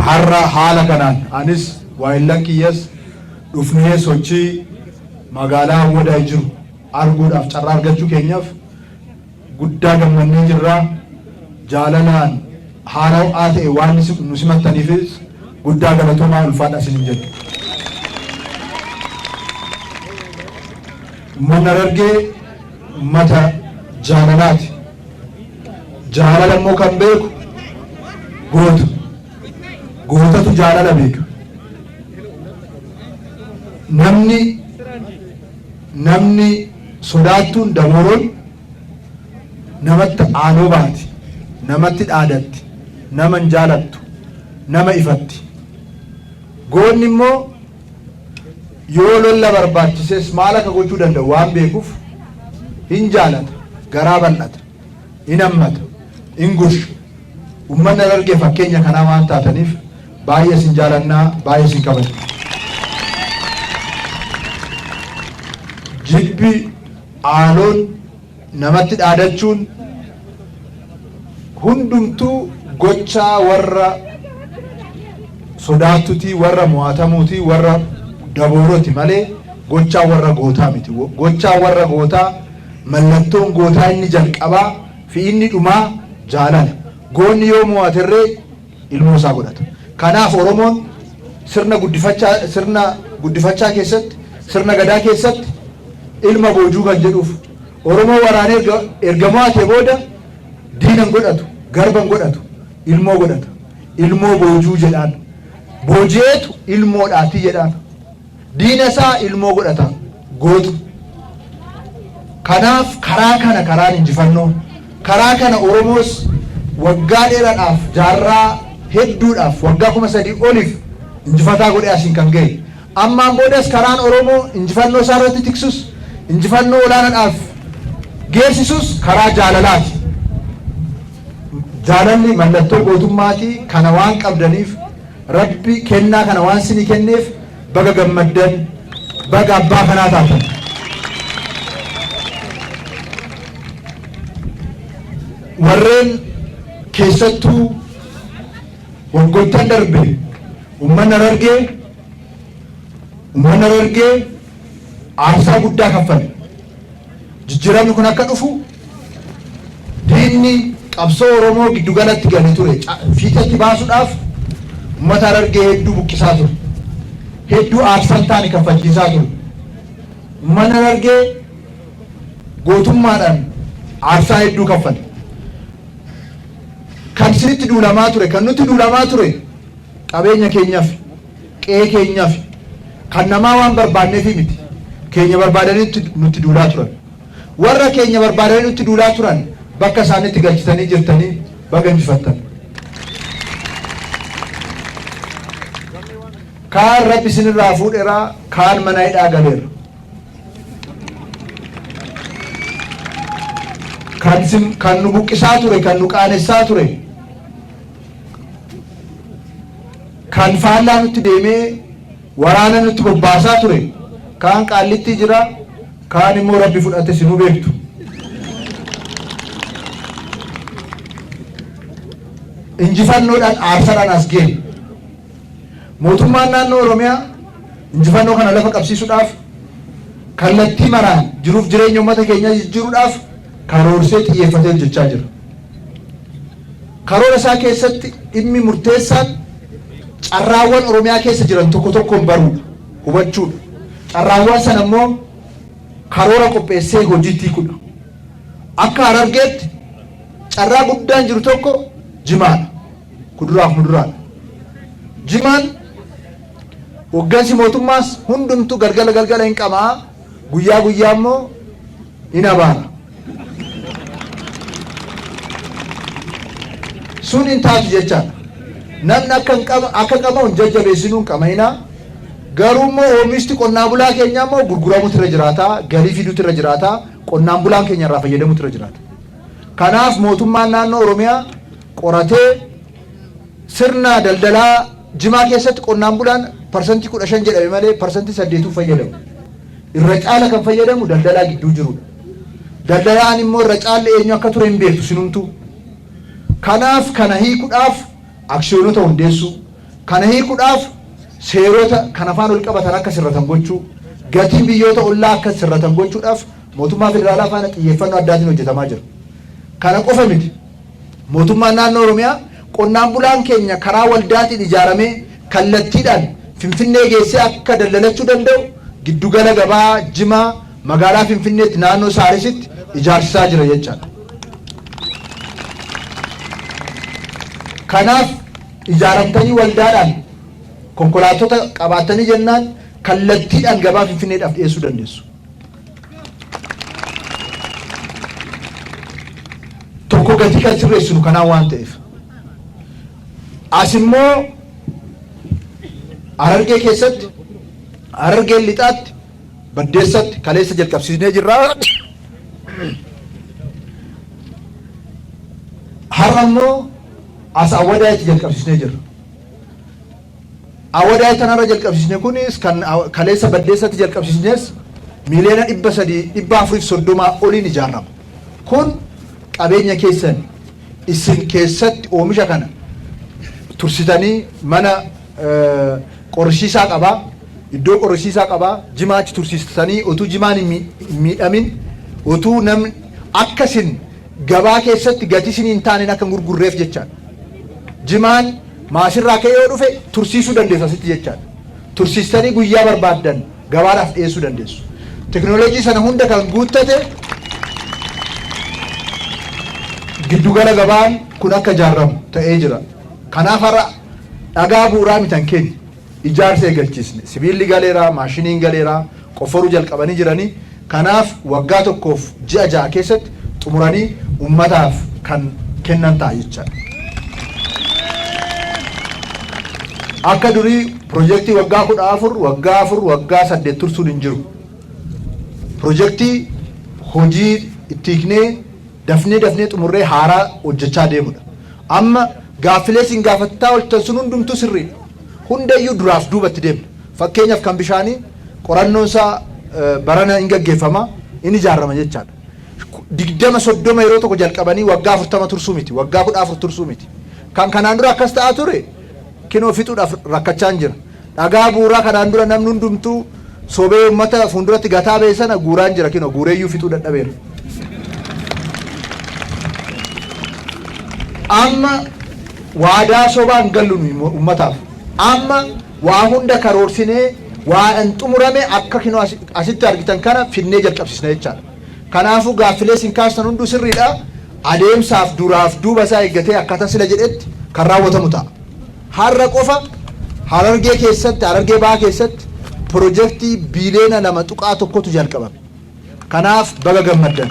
har'a haala kanaan anis waayillan kiyyas dhufnee sochii magaalaa Awwadaa jiru arguudhaaf carraa argachuu keenyaaf guddaa gammannee jirra. Jaalalaan haarawaa ta'e waan nu simattaniifis guddaa galatoomaa ulfaadha isiniin jedhu. Uummanni Harargee uummata jaalalaati. Jaalala immoo kan beeku gootatu jaalala beeka. Namni sodaattuun damooroon namatti aanoo baati, namatti dhaadatti, naman jaalattu, nama ifatti. Goonni immoo yoo lolla barbaachises maal akka gochuu danda'u waan beekuuf hin jaalata, garaa bal'ata, hin hammata, hin gushu. Uummanni Harargee fakkeenya kanaa waan taataniif baay'ee isin jaalannaa, baay'ee isin kabajna. Jibbi aanoon namatti dhaadachuun hundumtuu gochaa warra sodaattutii, warra mo'atamuutii, warra daboorooti malee gochaa warra gootaa miti. Gochaa warra gootaa mallattoon gootaa inni jalqabaa fi inni dhumaa jaalala. Goonni yoo mo'aterree ilmoo isaa godhata. Kanaaf Oromoon sirna guddifachaa keessatti, sirna gadaa keessatti ilma boojuu kan jedhuuf Oromoo waraanee erga mo'atee booda diinan godhatu, garban godhatu, ilmoo godhata. Ilmoo boojuu jedhaan. Booji'eetu ilmoodhaati jedhaan. Diina isaa ilmoo godhata gootu. Kanaaf karaan injifannoo, karaa kana Oromoos waggaa dheeraadhaaf, jaarraa hedduudhaaf, waggaa 3,000 oliif injifataa godhee asiin kan ga'e. Ammaan boodas karaan Oromoo injifannoo isaa irratti tiksus, injifannoo olaanaadhaaf geessisus karaa jaalalaati. Jaalalli mallattoo gootummaatii. Kana waan qabdaniif Rabbi kennaa kana waan isinii kenneef baga gammaddan, baga abbaa kanaa taatan. Warreen keessattuu waggoottan darbe uummanni Harargee aarsaa guddaa kaffale. Jijjiiramni kun akka dhufu diinni qabsoo Oromoo giddugalatti galee ture. Fiixatti baasuudhaaf uummata Harargee hedduu buqqisaa ture. Hedduu aarsaa taane kaffalchiisaa ture. Uummanni Harargee gootummaadhaan aarsaa hedduu kaffale. Kan isinitti duulamaa ture, kan nutti duulamaa ture qabeenya keenyaaf, qe'ee keenyaaf, kan namaa waan barbaanneef miti. Keenya barbaadanii nutti duulaa turan. Warra keenya barbaadanii nutti duulaa turan bakka isaanitti galchitanii jirtanii baga injifattan. Kaan Rabbi isinirraa fuudheera, kaan mana hidhaa galeera. Kan nu buqqisaa ture, kan nu qaanessaa ture, kan faallaa nutti deemee waraana nutti bobbaasaa ture, kaan qaallitti jira, kaan immoo Rabbi fudhate sinuu beektu. Injifannoodhaan aarsaadhaan as ga'e. Mootummaan naannoo Oromiyaa injifannoo kana lafa qabsiisuudhaaf kallattii maraan jiruuf jireenya uummata keenyaa jijjiiruudhaaf karoorsee xiyyeeffatee hojjechaa jira. Karoora isaa keessatti dhimmi murteessaan carraawwan Oromiyaa keessa jiran tokko tokkoon baruudha, hubachuudha. Carraawwan sana immoo karoora qopheessee hojiitti hiikuudha. Akka Harargeetti carraa guddaan jiru tokko jimaadha, kuduraaf muduraadha. Jimaan hoggansi mootummaas hundumtuu galgala hin qamaa, guyyaa immoo hin abaara. Sun hin taatu jechaadha. Namni akka qabamu hin jajjabeessinuu hin qabaminaa. Garuu immoo oomishti qonnaan bulaa keenyaa immoo gurguramuutu irra jiraata, galii fiduutu irra jiraata, qonnaan bulaan keenya irraa fayyadamuutu irra jiraata. Kanaaf mootummaan naannoo Oromiyaa qoratee sirna daldalaa Jimaa keessatti qonnaan bulaan parsantii 15 jedhame malee parsantii 8 fayyadamu. Irra caala kan fayyadamu daldalaa gidduu jirudha. Daldalaan immoo irra caalli eenyu akka ture hin beektu sinumtuu. Kanaaf kana hiikuudhaaf aksiyoonota hundeessuu, Kana hiikuudhaaf seerota kan afaan ol qabatan akka sirratan gochuu, gatii biyyoota ollaa akka sirratan gochuudhaaf mootummaa federaalaa faana xiyyeeffannoo addaatiin hojjetamaa jira. Kana qofa miti. Mootummaan naannoo Oromiyaa qonnaan bulaan keenya karaa waldaatiin ijaaramee kallattiidhaan Finfinnee geessee akka daldalachuu danda'u giddugala gabaa Jimaa magaalaa Finfinneetti naannoo Saarisitti ijaarsisaa jira jechaadha. Kanaaf ijaaramtanii waldaadhaan konkolaattota qabaatanii jennaan kallattiidhaan gabaa Finfinneedhaaf dhiyeessuu dandeessu. Tokko gatii kan sirreessinu kanaan waan ta'eef. As immoo Harargee keessatti, Harargee lixaatti, Baddeessatti kaleessa jalqabsiisnee jirra. Har'a immoo as Awwadaayitti jalqabsiisnee jirra. Awwadaayi kanarra jalqabsiisne kunis kan kaleessa Baddeessatti jalqabsiisnes miliyoona 330 oliin ijaarama. Kun qabeenya keessan isin keessatti oomisha kana tursitanii mana qorrisiisaa qabaa, iddoo qorrisiisaa qabaa, Jimaachi tursistanii utuu Jimaan hin miidhamin, utuu namni akkasin gabaa keessatti gatii isin hin taaneen akka gurgurreef jechaadha. Jimaan maasirraa ka'ee yoo dhufe tursiisuu dandeessu asitti jechaadha. Tursistanii guyyaa barbaaddan gabaadhaaf dhiyeessuu dandeessu. Teknooloojii sana hunda kan guuttate giddugala gabaan kun akka ijaaramu ta'ee jira. Kanaaf har'a dhagaa bu'uuraa mitan keenya ijaarsa eegalchiisne. Sibiilli galeeraa, maashiniin galeeraa, qofforuu jalqabanii jiranii. Kanaaf waggaa tokkoof ji'a 6 keessatti xumuranii ummataaf kan kennan ta'a jechaadha. Akka durii piroojeektii waggaa 14, waggaa 4, waggaa 8 tursuun hin jiru. Piroojeektii hojii itti hiiknee dafnee xumurree haaraa hojjechaa deemudha. Amma gaaffilee isin gaafattaa ooltan sun hundumtuu sirriidha. Hundayyuu duraaf duubatti deemna. Fakkeenyaaf kan bishaanii qorannoon isaa barana hin gaggeeffama, inni ijaarama jechaadha. 20-30 yeroo tokko jalqabanii waggaa 40 tursuu miti, waggaa 14 tursuu miti. Kan kanaan dura akkas ta'aa ture kinoo fixuudhaaf rakkachaa hin jira. Dhagaa bu'uuraa kanaan dura namni hundumtuu sobee uummata fuulduratti gataa ba'e sana guuraa hin jira, kinoo guureeyyuu fixuu dadhabeera. Amma waadaa sobaan galluun ummataaf. Amma waa hunda karoorsinee waa hin xumurame akka kinoo asitti argitan kana finnee jalqabsiisna jechaadha. Kanaafuu gaaffilee isin kaastan hunduu sirriidha. Adeemsaaf duraaf duuba isaa eeggatee akkaataa sila jedhetti kan raawwatamu ta'a. Har'a qofa Harargee keessatti, Harargee Bahaa keessatti piroojeektii biiliyoona 2.1tu jalqabame. Kanaaf baga gammaddan.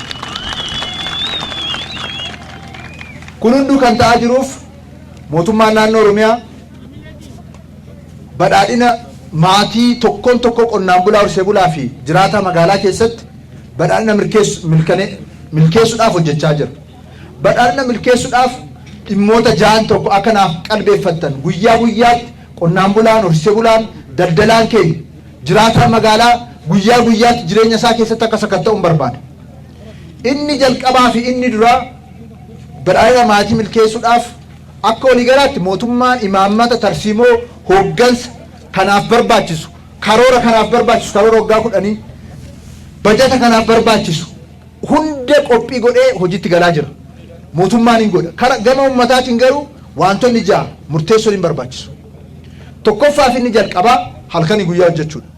Kun hunduu kan ta'aa jiruuf mootummaan naannoo Oromiyaa badhaadhina maatii tokkoon tokko qonnaan bulaa horsee bulaa fi jiraata magaalaa keessatti badhaadhina milkeessuudhaaf hojjechaa jira. Badhaadhina milkeessuudhaaf dhimmoota 6 tokko akka naaf qalbeeffattan guyyaa guyyaatti qonnaan bulaan, horsee bulaan, daldalaan keenya jiraata magaalaa guyyaa guyyaatti jireenya isaa keessatti akka sakatta'uun barbaada. Inni jalqabaa fi inni duraa badhaadhina maatii milkeessuudhaaf akka waliigalaatti mootummaan imaammata tarsiimoo hooggansa kanaaf barbaachisu, karoora kanaaf barbaachisu, karoora waggaa 10 bajata kanaaf barbaachisu hunda qophii godhee hojiitti galaa jira. Mootummaan hin godha. Gama ummataatiin garuu wantoonni 6 murteessoon hin barbaachisu. Tokkoffaaf inni jalqabaa halkanii guyyaa hojjechuudha.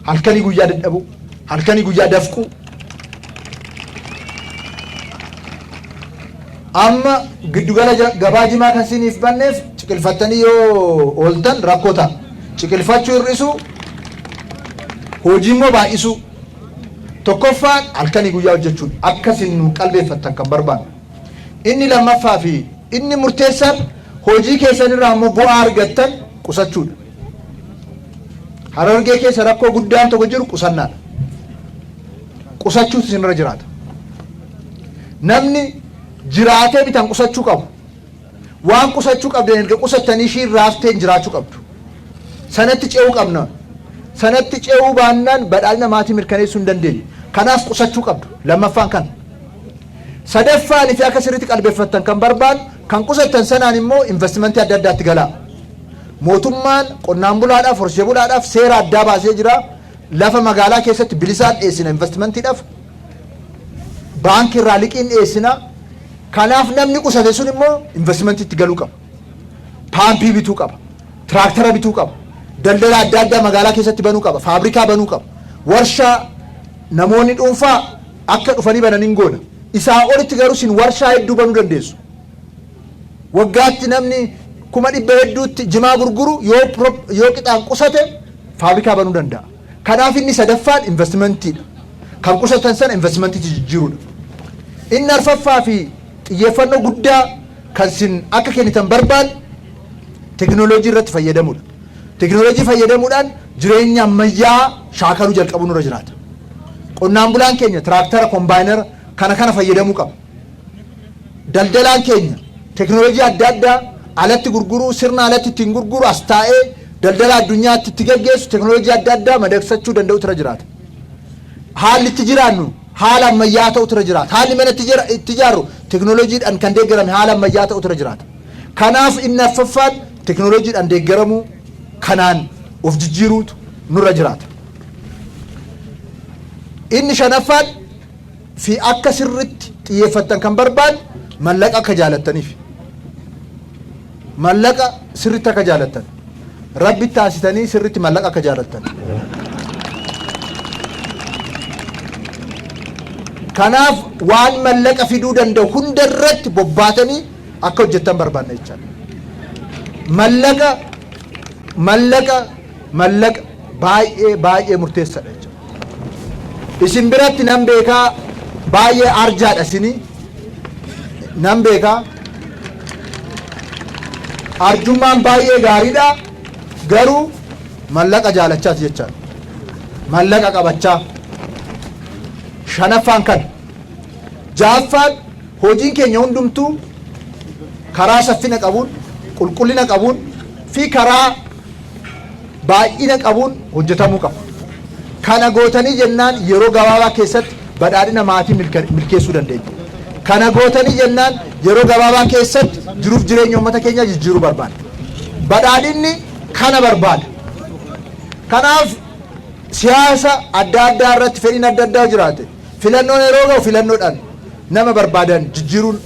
Halkanii guyyaa dadhabuu, halkanii guyyaa dafquu. Amma giddugala gabaa Jimaa kan isiniif banneef ciqilfattanii yoo ooltan rakkoo ta'a. Ciqilfachuu hir'isuu, hojii immoo baay'isuu. Tokkoffaan halkanii guyyaa hojjechuudha. Akkasiin nu qalbeeffattan kan barbaannu. Inni lammaffaa fi inni murteessaan hojii keessanirraa immoo bu'aa argattan qusachuudha. Harargee keessa rakkoo guddaan tokko jiru qusannaadha. Qusachuutu isinirra jiraata. Namni jiraatee bitan qusachuu qabu. Waan qusachuu qabdan erga qusattanii ishiin raafteen jiraachuu qabdu. Sanatti ce'uu qabna. Sanatti ce'uu baannaan badhaadhina maatii mirkaneessuu hin dandeenye. Kanaaf qusachuu qabdu. Lammaffaan kan. Sadaffaan fi akka sirriitti qalbeeffattan kan barbaadu kan qusattan sanaan immoo investimentii adda addaatti galaa. mootummaan qonnaan bulaadhaaf horsiisee bulaadhaaf seera addaa baasee jira. Lafa magaalaa keessatti bilisaan dhiyeessina investimentiidhaaf, baankii irraa liqiin dhiyeessina. Kanaaf namni qusate sun immoo investimenti itti galuu qaba, paampii bituu qaba, tiraaktara bituu qaba, daldala adda addaa magaalaa keessatti banuu qaba, faabrikaa banuu qaba, warshaa namoonni dhuunfaa akka dhufanii bananiin goona. Isaa olitti garuu sin warshaa hedduu banuu dandeessu. Waggaatti namni 100,000 hedduutti jimaa gurguru yoo qixaan qusate faabrikaa banuu danda'a. Kanaaf inni sadaffaan investimentiidha. Kan qusatan sana investimentiitti jijjiiruudha. Inni arfaffaa fi xiyyeeffannoo guddaa kan sin akka kennitan barbaadu teknooloojii irratti fayyadamuudha. Teknooloojii fayyadamuudhaan jireenya ammayyaa shaakaluu jalqabuu nurra jiraata. Qonnaan bulaan keenya tiraaktara kombaayinara kana fayyadamuu qaba. Daldalaan keenya teknooloojii adda addaa alatti gurguruu, sirna alatti ittiin gurguru as taa'ee daldala addunyaatti itti gaggeessu teknooloojii adda addaa madagsachuu danda'u tura jiraata. Haalli itti jiraannu haala ammayyaa ta'u tura jiraata. Haalli mana itti ijaarru teknooloojiidhaan kan deeggarame haala ammayyaa ta'u tura jiraata. Kanaaf inni arfaffaan teknooloojiidhaan deeggaramuu kanaan of jijjiiruutu nurra jiraata. Inni shanaffaan fi akka sirritti xiyyeeffattan kan barbaadu mallaqa akka jaalattaniif. Mallaqa sirritti akka jaalattan. Rabbi taasisanii sirritti mallaqa akka jaalattan. Kanaaf waan mallaqa fiduu danda'u hunda irratti bobbaatanii akka hojjettan barbaadna jechaadha. Mallaqa baay'ee murteessaadha jechuudha. Isin biratti nan beekaa baay'ee arjaadha isinii. Nan beekaa arjummaan baay'ee gaariidha. Garuu mallaqa jaalachaas jechaadha. Mallaqa qabachaa. Shanaffaan kan jaaffaan hojiin keenya hundumtuu karaa saffina qabuun, qulqullina qabuun fi karaa baay'ina qabuun hojjetamuu qaba. Kana gootanii jennaan yeroo gabaabaa keessatti badhaadhina maatii milkeessuu dandeenya. Kana gootanii jennaan yeroo gabaabaa keessatti jiruuf jireenya uummata keenyaa jijjiiruu barbaada. Badhaadhinni kana barbaada. Kanaaf siyaasa adda addaa irratti fedhiin adda addaa jiraate filannoon yeroo ga'u filannoodhaan nama barbaadan jijjiiruun,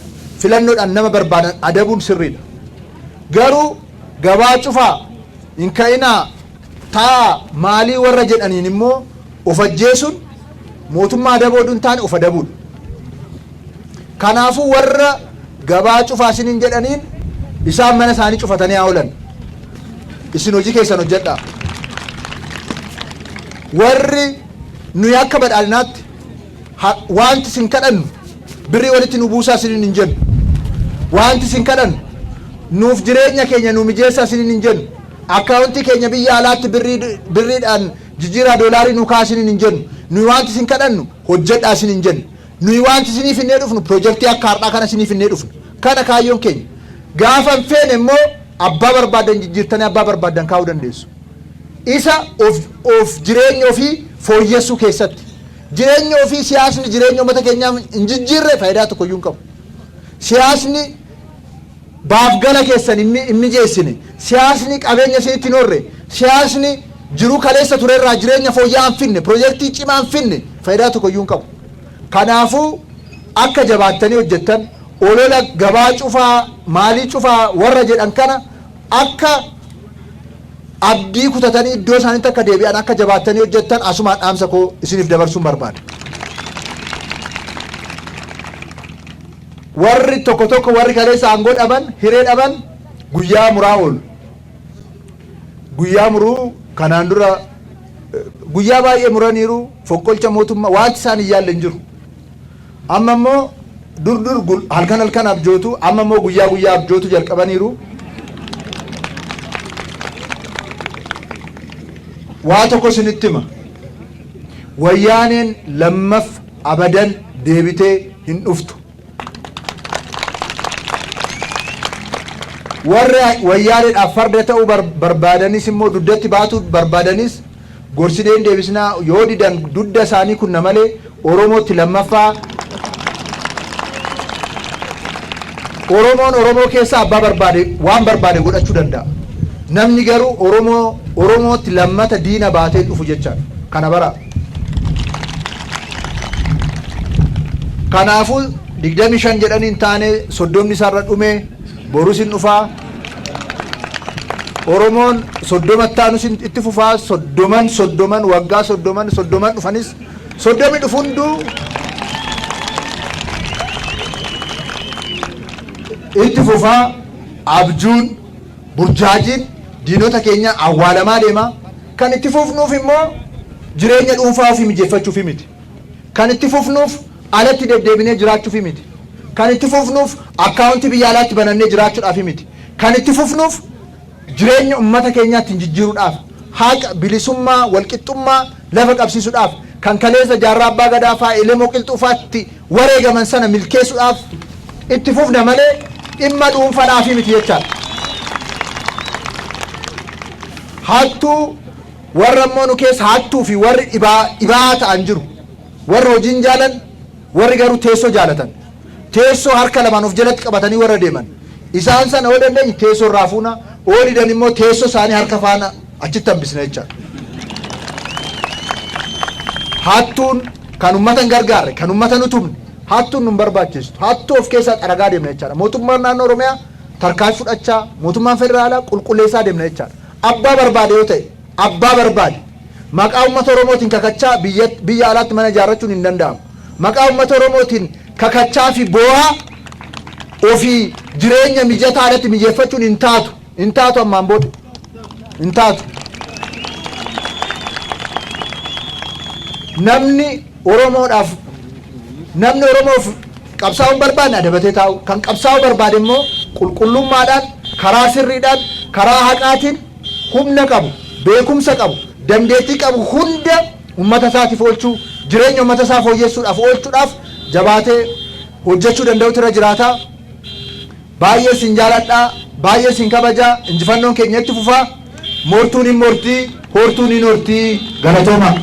filannoodhaan nama barbaadan adabuun sirriidha. Garuu gabaa cufaa hin ka'inaa taa maalii warra jedhaniin immoo of ajjeesuun mootummaa adabuu hin taane of adabuudha. Kanaafuu warra gabaa cufaa isiniin jedhaniin isaan mana isaanii cufatanii haa oolan. Isin hojii keessan hojjedhaa. Warri nuyi akka badhaadhinaatti wanti isin kadhannu birrii walitti nu buusaa isiniin hin jennu. Wanti isin kadhannu nuuf jireenya keenya nu mijeessaa isiniin hin jennu. Akkaawuntii keenya biyya alaatti birriidhaan jijjiiraa doolaarii nu kaasaa isiniin hin jennu. Nuyi wanti isin kadhannu hojjedhaa isiniin hin jennu. Nuyi wanti isiniif hinnee dhufnu piroojeektii akka har'aa kana isiniif hinnee dhufnu. Kana kaayyoon keenya. Gaafa hin feene immoo abbaa barbaadan jijjiirtanii abbaa barbaadan kaa'uu dandeessu. Isa of jireenya ofii fooyyessuu keessatti. Jireenya ofii siyaasni jireenya uummata keenyaa hin jijjiirre faayidaa tokko iyyuu hin qabu. Siyaasni baaf gala keessan hin mijeessine, siyaasni qabeenya isinitti hin horre, siyaasni jiruu kaleessa turerraa jireenya fooyya'aa hin finne, piroojeektii cimaa hin finne faayidaa tokko iyyuu hin qabu. Kanaafuu akka jabaattanii hojjettan olola gabaa cufaa maalii cufaa warra jedhan kana akka abdii kutatanii iddoo isaaniitti akka deebi'an akka jabaattanii hojjettan asumaan dhaamsa koo isiniif dabarsuun barbaada. Warri tokko warri kaleessa aangoo dhaban hiree dhaban guyyaa muraa oolu. Guyyaa muruu kanaan dura guyyaa baay'ee muraniiru fonqolcha mootummaa wanti isaan hin yaalle hin jiru. Amma immoo dur halkan abjootu amma immoo guyyaa abjootu jalqabaniiru. Waa tokko isinitti hima. Wayyaaneen lammaf abadan deebitee hin dhuftu. Warri wayyaaneedhaaf farda ta'uu barbaadanis immoo duddatti baatu barbaadanis gorsineen deebisnaa yoo didan dudda isaanii kunna malee Oromootti lammaffaa Oromoon Oromoo keessa abbaa barbaade waan barbaade godhachuu danda'a. namni garuu Oromootti lammata diina baatee dhufu jecha kana bara. Kanaafuu 25 jedhanii hin taane 30 isaarra dhume borus hin dhufaa. Oromoon 30 taanus itti fufaa 30 waggaa 30 dhufanis 30 dhufu hunduu itti fufaa. Abjuun burjaajiin diinota keenya awwaalamaa deema. Kan itti fufnuuf immoo jireenya dhuunfaa ofii mijeeffachuuf miti. Kan itti fufnuuf alatti deddeebinee jiraachuuf miti. Kan itti fufnuuf akkaawuntii biyya alaatti banannee jiraachuudhaaf miti. Kan itti fufnuuf jireenya uummata keenyaatti jijjiiruudhaaf, haqa, bilisummaa, walqixxummaa lafa qabsiisuudhaaf, kan kaleessa jaarraa abbaa gadaa fa'aa Elemoo Qilxuufaatti wareegaman sana milkeessuudhaaf itti fufna malee dhimma dhuunfaadhaaf miti jechaadha. Hattuu warra immoo nu keessa hattuu fi warri dhibaa ta'an jiru. Warri hojiin jaalan, warri garuu teessoo jaalatan. Teessoo harka lamaan of jalatti qabatanii warra deeman. Isaan sana yoo dandeenye teessoo irraa fuuna, ooliidhan immoo teessoo isaanii harka faana achitti hambisna jechaadha. Hattuun kan uummata hin gargaarre, kan uummata nu tumne, hattuun nu hin barbaachistu. Hattuu of keessaa xaragaa deemna jechaadha. Mootummaan naannoo Oromiyaa tarkaanfii fudhachaa, mootummaan federaalaa qulqulleessaa deemna jechaadha. Abbaa barbaade yoo ta'e, abbaa barbaade maqaa uummata Oromootiin kakachaa biyya alaatti mana ijaarrachuun hin danda'amu. Maqaa uummata Oromootiin kakachaa fi boo'aa ofii jireenya mijataa alatti mijeeffachuun hin taatu ammaan booda hin taatu. Namni Oromoof qabsaa'uu barbaadne adabatee taa'u. Kan qabsaa'uu barbaade immoo qulqullummaadhaan, karaa sirriidhaan, karaa haqaatiin humna qabu, beekumsa qabu, dandeettii qabu hunda uummata isaatiif oolchuu, jireenya uummata isaa fooyyessuudhaaf oolchuudhaaf jabaatee hojjechuu danda'utu irra jiraata. Baay'ee sin jaaladhaa, baay'ee sin kabajaa. Injifannoon keenya itti fufaa. Moortuun hin moortii, hortuun hin hortii. Galatooma.